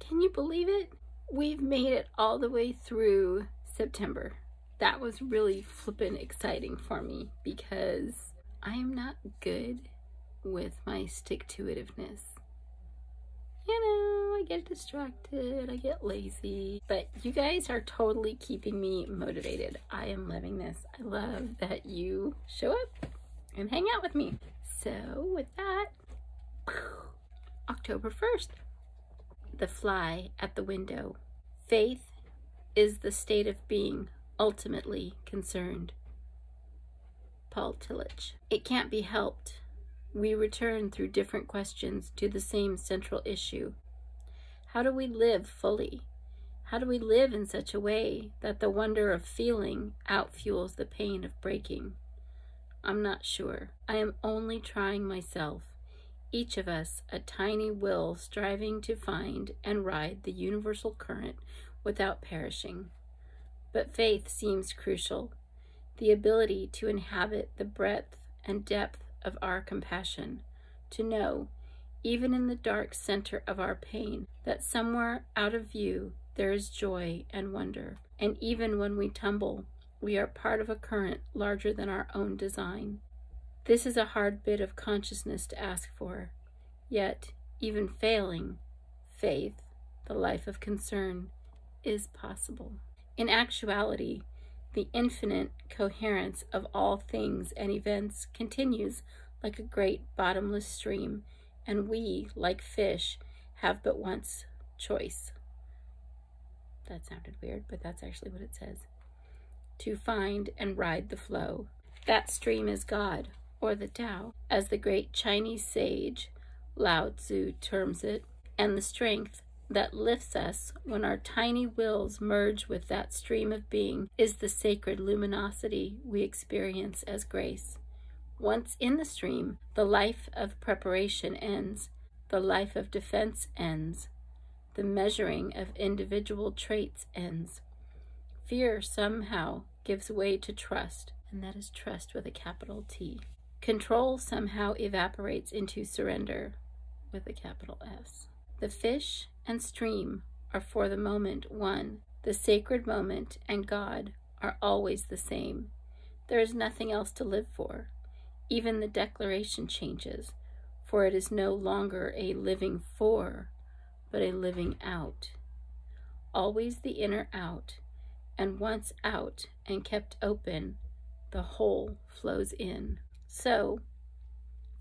Can you believe it? We've made it all the way through September. That was really flippin' exciting for me because I am not good with my stick-to-itiveness. You know, I get distracted, I get lazy, but you guys are totally keeping me motivated. I am loving this. I love that you show up and hang out with me. So with that, October 1st, the fly at the window. Faith is the state of being ultimately concerned. Paul Tillich. It can't be helped. We return through different questions to the same central issue. How do we live fully? How do we live in such a way that the wonder of feeling outfuels the pain of breaking? I'm not sure. I am only trying myself. Each of us a tiny will striving to find and ride the universal current without perishing. But faith seems crucial. The ability to inhabit the breadth and depth of our compassion, to know, even in the dark center of our pain, that somewhere out of view there is joy and wonder. And even when we tumble, we are part of a current larger than our own design. This is a hard bit of consciousness to ask for. Yet, even failing, faith, the life of concern, is possible. In actuality, the infinite coherence of all things and events continues like a great bottomless stream, and we, like fish, have but once choice. That sounded weird, but that's actually what it says. To find and ride the flow. That stream is God, or the Tao, as the great Chinese sage Lao Tzu terms it, and the strength that lifts us when our tiny wills merge with that stream of being is the sacred luminosity we experience as grace. Once in the stream, the life of preparation ends, the life of defense ends, the measuring of individual traits ends. Fear somehow gives way to trust, and that is trust with a capital T. Control somehow evaporates into surrender with a capital S. The fish and stream are for the moment one. The sacred moment and God are always the same. There is nothing else to live for. Even the declaration changes, for it is no longer a living for, but a living out. Always the inner out, and once out and kept open, the whole flows in. So,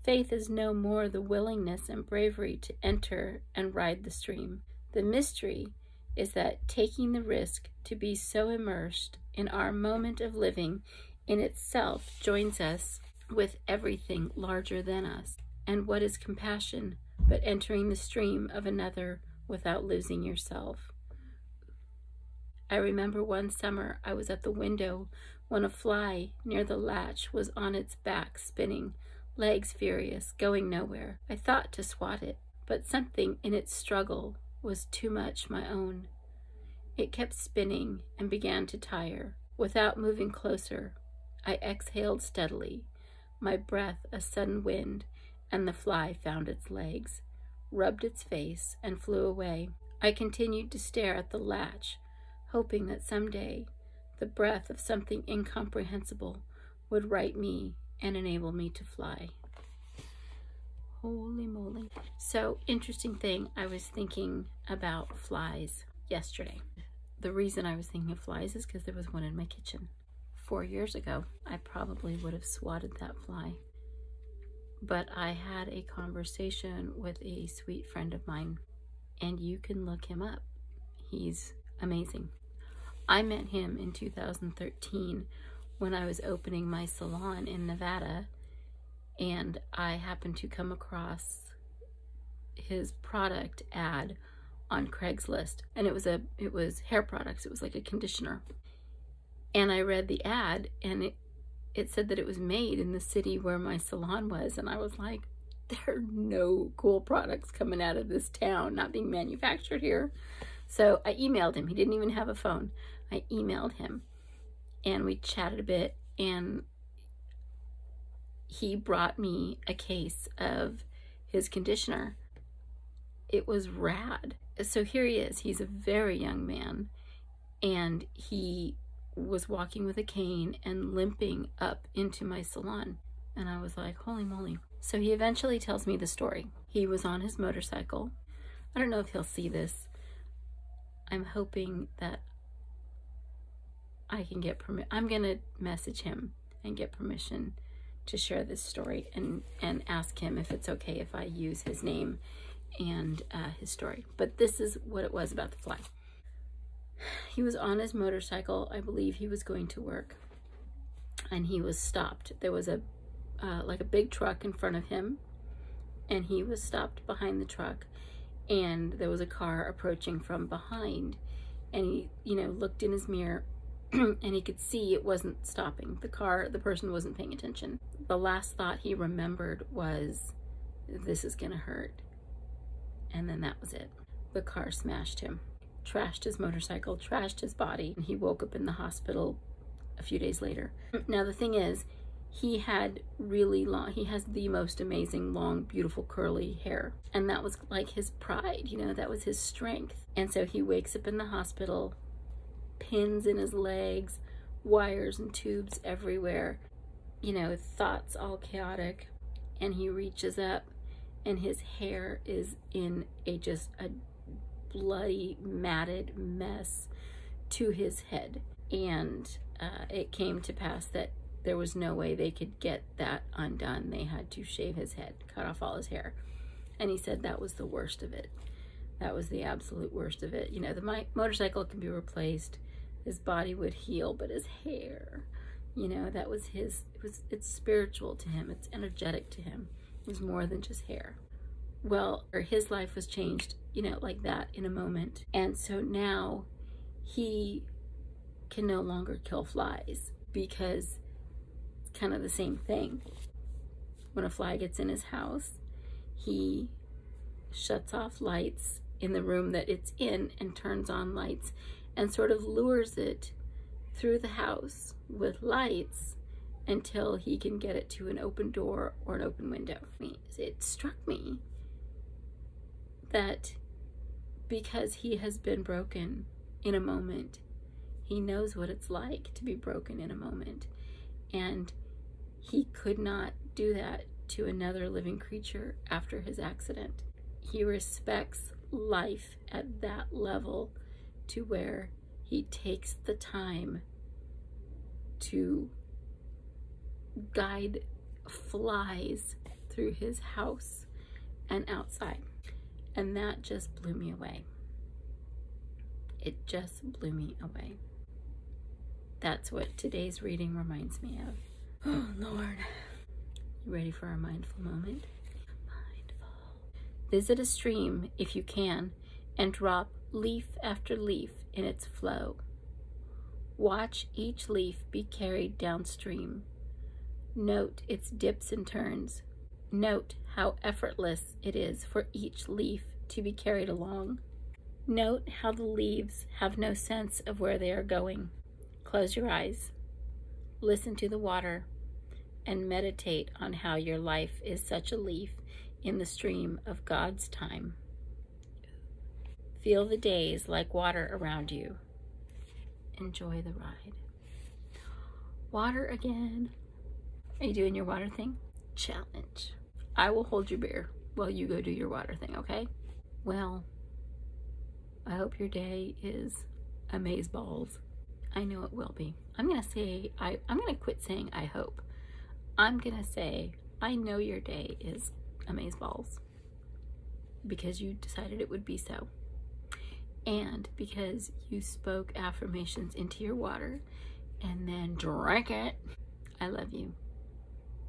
faith is no more the willingness and bravery to enter and ride the stream. The mystery is that taking the risk to be so immersed in our moment of living in itself joins us with everything larger than us. And what is compassion but entering the stream of another without losing yourself? I remember one summer I was at the window when a fly near the latch was on its back spinning, legs furious, going nowhere. I thought to swat it, but something in its struggle was too much my own. It kept spinning and began to tire. Without moving closer, I exhaled steadily, my breath a sudden wind, and the fly found its legs, rubbed its face, and flew away. I continued to stare at the latch, hoping that someday the breath of something incomprehensible would right me and enable me to fly. Holy moly. So, interesting thing, I was thinking about flies yesterday. The reason I was thinking of flies is because there was one in my kitchen. 4 years ago, I probably would have swatted that fly. But I had a conversation with a sweet friend of mine, and you can look him up. He's amazing. I met him in 2013 when I was opening my salon in Nevada, and I happened to come across his product ad on Craigslist, and it was hair products. It was like a conditioner. And I read the ad, and it said that it was made in the city where my salon was, and I was like, there are no cool products coming out of this town, not being manufactured here. So I emailed him. He didn't even have a phone. I emailed him, and we chatted a bit, and he brought me a case of his conditioner. it was rad. So here he is. He's a very young man, and he was walking with a cane and limping up into my salon. And I was like, holy moly. So he eventually tells me the story. He was on his motorcycle. I don't know if he'll see this. I'm hoping that I can get permission. I'm gonna message him and get permission to share this story and ask him if it's okay if I use his name and his story. But this is what it was about the fly. He was on his motorcycle. I believe he was going to work, and he was stopped. There was a like a big truck in front of him, and he was stopped behind the truck, and there was a car approaching from behind, and he, you know, looked in his mirror and he could see it wasn't stopping. The person wasn't paying attention. The last thought he remembered was, this is gonna hurt. And then that was it. The car smashed him, trashed his motorcycle, trashed his body, and he woke up in the hospital a few days later. Now the thing is, he had really long, he has the most amazing long, beautiful curly hair. And that was like his pride, you know, that was his strength. And so he wakes up in the hospital, pins in his legs, wires and tubes everywhere, you know, thoughts all chaotic. And he reaches up, and his hair is in just a bloody, matted mess to his head. And it came to pass that there was no way they could get that undone. They had to shave his head, cut off all his hair. And he said that was the worst of it. That was the absolute worst of it. You know, the motorcycle can be replaced, his body would heal, but his hair, you know, that was his, it's spiritual to him, it's energetic to him. It was more than just hair. Well, his life was changed, you know, like that in a moment. And so now he can no longer kill flies, because it's kind of the same thing. When a fly gets in his house, he shuts off lights in the room that it's in and turns on lights and sort of lures it through the house with lights until he can get it to an open door or an open window. It struck me that because he has been broken in a moment, he knows what it's like to be broken in a moment. And he could not do that to another living creature after his accident. He respects life at that level, to where he takes the time to guide flies through his house and outside. And that just blew me away. It just blew me away. That's what today's reading reminds me of. Oh, Lord. You ready for our mindful moment? Mindful. Visit a stream if you can and drop leaf after leaf in its flow. Watch each leaf be carried downstream. Note its dips and turns. Note how effortless it is for each leaf to be carried along. Note how the leaves have no sense of where they are going. Close your eyes. Listen to the water and meditate on how your life is such a leaf in the stream of God's time. Feel the days like water around you. Enjoy the ride. Water again. Are you doing your water thing? Challenge. I will hold your beer while you go do your water thing, okay? Well, I hope your day is amazeballs. I know it will be. I'm gonna quit saying I hope. I'm gonna say I know your day is amazeballs, because you decided it would be so. And because you spoke affirmations into your water and then drank it. I love you.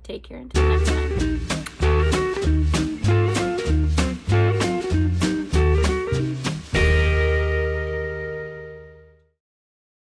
Take care until next time.